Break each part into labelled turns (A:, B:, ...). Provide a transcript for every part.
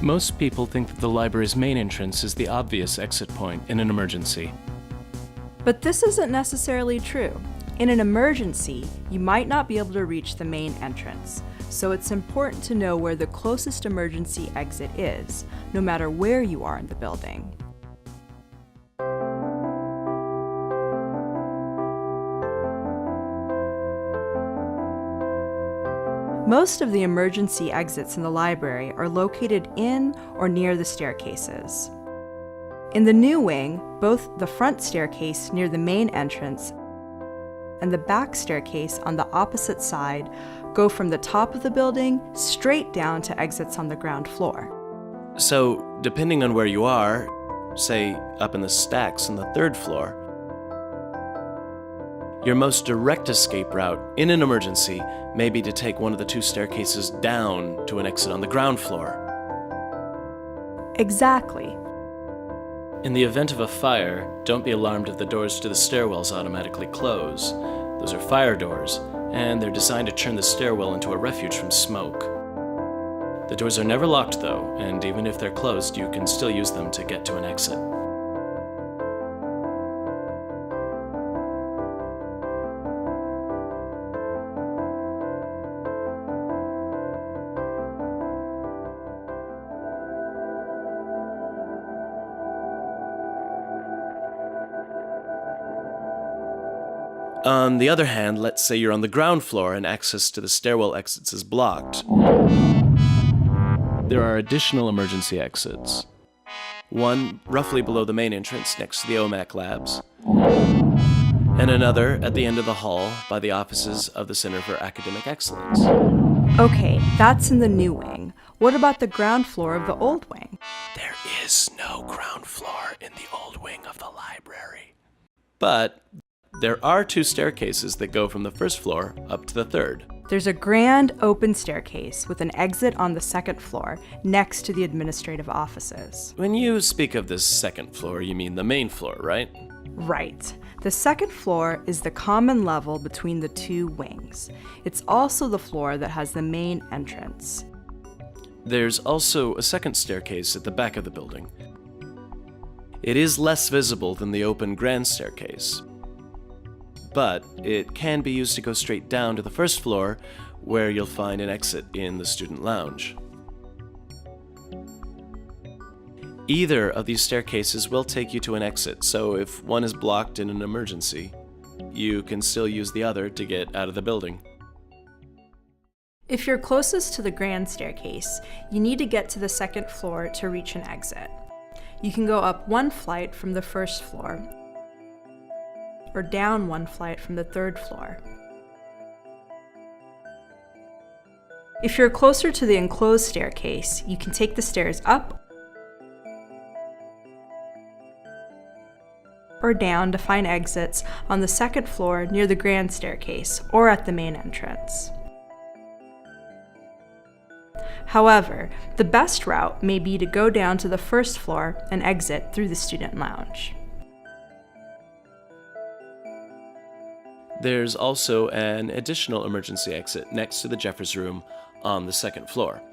A: Most people think that the library's main entrance is the obvious exit point in an emergency.
B: But this isn't necessarily true. In an emergency, you might not be able to reach the main entrance, so it's important to know where the closest emergency exit is, no matter where you are in the building. Most of the emergency exits in the library are located in or near the staircases. In the new wing, both the front staircase near the main entrance and the back staircase on the opposite side go from the top of the building straight down to exits on the ground floor.
A: So, depending on where you are, say up in the stacks on the third floor, your most direct escape route in an emergency may be to take one of the two staircases down to an exit on the ground floor.
B: Exactly.
A: In the event of a fire, don't be alarmed if the doors to the stairwells automatically close. Those are fire doors, and they're designed to turn the stairwell into a refuge from smoke. The doors are never locked though, and even if they're closed, you can still use them to get to an exit. On the other hand, let's say you're on the ground floor and access to the stairwell exits is blocked. There are additional emergency exits. One roughly below the main entrance next to the OMAC labs, and another at the end of the hall by the offices of the Center for Academic Excellence.
B: Okay, that's in the new wing. What about the ground floor of the old wing?
A: There is no ground floor in the old wing of the library. But there are two staircases that go from the first floor up to the third.
B: There's a grand open staircase with an exit on the second floor next to the administrative offices.
A: When you speak of this second floor, you mean the main floor, right?
B: Right. The second floor is the common level between the two wings. It's also the floor that has the main entrance.
A: There's also a second staircase at the back of the building. It is less visible than the open grand staircase, but it can be used to go straight down to the first floor, where you'll find an exit in the student lounge. Either of these staircases will take you to an exit, so if one is blocked in an emergency, you can still use the other to get out of the building.
B: If you're closest to the grand staircase, you need to get to the second floor to reach an exit. You can go up one flight from the first floor, or down one flight from the third floor. If you're closer to the enclosed staircase, you can take the stairs up or down to find exits on the second floor near the grand staircase or at the main entrance. However, the best route may be to go down to the first floor and exit through the student lounge.
A: There's also an additional emergency exit next to the Jeffers room on the second floor.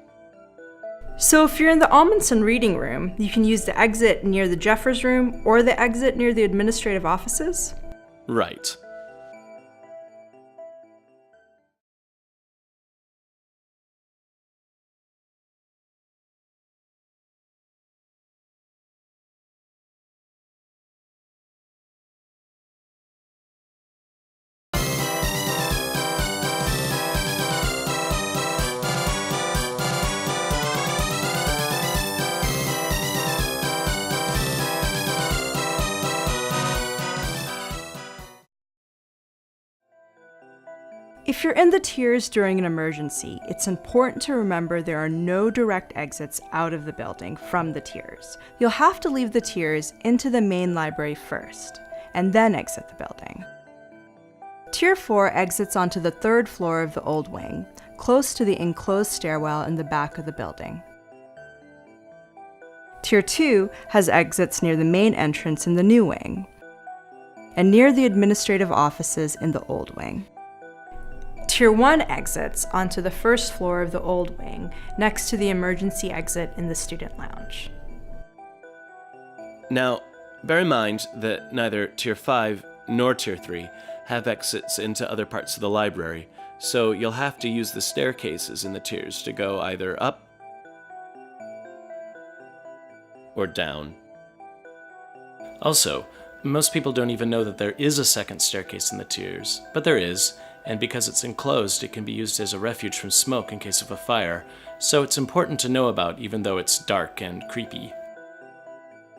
B: So if you're in the Amundsen reading room, you can use the exit near the Jeffers room or the exit near the administrative offices?
A: Right.
B: If you're in the tiers during an emergency, it's important to remember there are no direct exits out of the building from the tiers. You'll have to leave the tiers into the main library first, and then exit the building. Tier 4 exits onto the third floor of the old wing, close to the enclosed stairwell in the back of the building. Tier 2 has exits near the main entrance in the new wing, and near the administrative offices in the old wing. Tier 1 exits onto the first floor of the old wing, next to the emergency exit in the student lounge.
A: Now, bear in mind that neither Tier 5 nor Tier 3 have exits into other parts of the library, so you'll have to use the staircases in the tiers to go either up or down. Also, most people don't even know that there is a second staircase in the tiers, but there is, and because it's enclosed, it can be used as a refuge from smoke in case of a fire, so it's important to know about even though it's dark and creepy.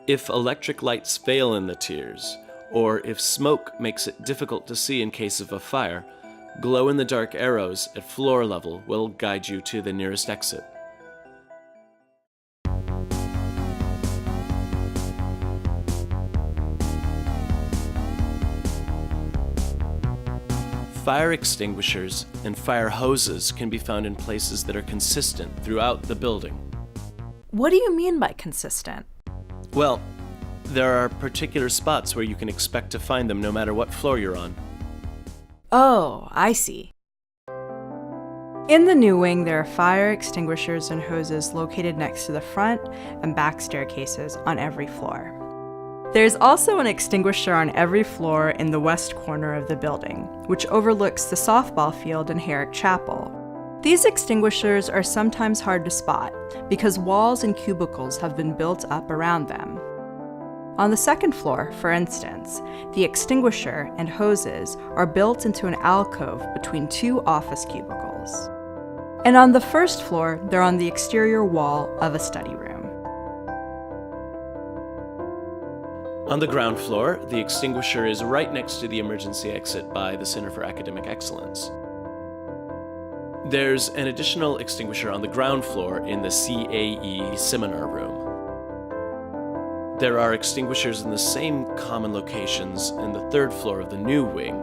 A: If electric lights fail in the tiers, or if smoke makes it difficult to see in case of a fire, glow-in-the-dark arrows at floor level will guide you to the nearest exit. Fire extinguishers and fire hoses can be found in places that are consistent throughout the building.
B: What do you mean by consistent?
A: Well, there are particular spots where you can expect to find them no matter what floor you're on.
B: Oh, I see. In the new wing, there are fire extinguishers and hoses located next to the front and back staircases on every floor. There's also an extinguisher on every floor in the west corner of the building, which overlooks the softball field in Herrick Chapel. These extinguishers are sometimes hard to spot because walls and cubicles have been built up around them. On the second floor, for instance, the extinguisher and hoses are built into an alcove between two office cubicles. And on the first floor, they're on the exterior wall of a study room.
A: On the ground floor, the extinguisher is right next to the emergency exit by the Center for Academic Excellence. There's an additional extinguisher on the ground floor in the CAE seminar room. There are extinguishers in the same common locations in the third floor of the new wing,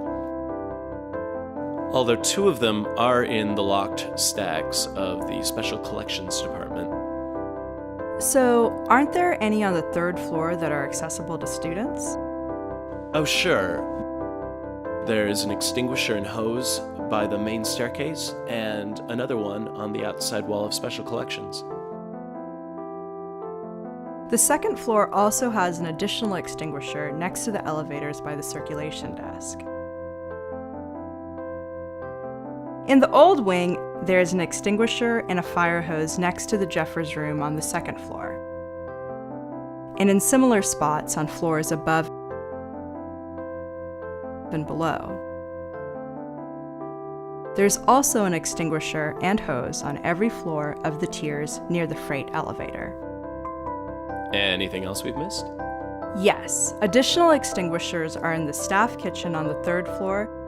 A: although two of them are in the locked stacks of the Special Collections Department.
B: So, aren't there any on the third floor that are accessible to students?
A: Oh, sure. There's an extinguisher and hose by the main staircase, and another one on the outside wall of Special Collections.
B: The second floor also has an additional extinguisher next to the elevators by the circulation desk. In the old wing, there is an extinguisher and a fire hose next to the Jeffers room on the second floor, and in similar spots on floors above and below. There's also an extinguisher and hose on every floor of the tiers near the freight elevator.
A: Anything else we've missed?
B: Yes, additional extinguishers are in the staff kitchen on the third floor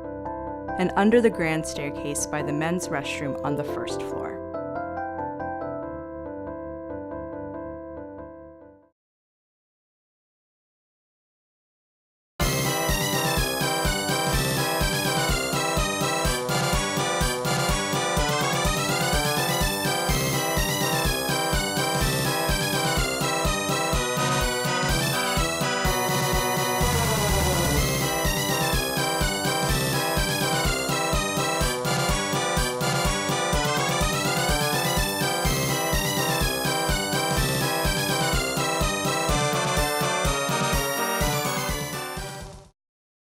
B: and under the grand staircase by the men's restroom on the first floor.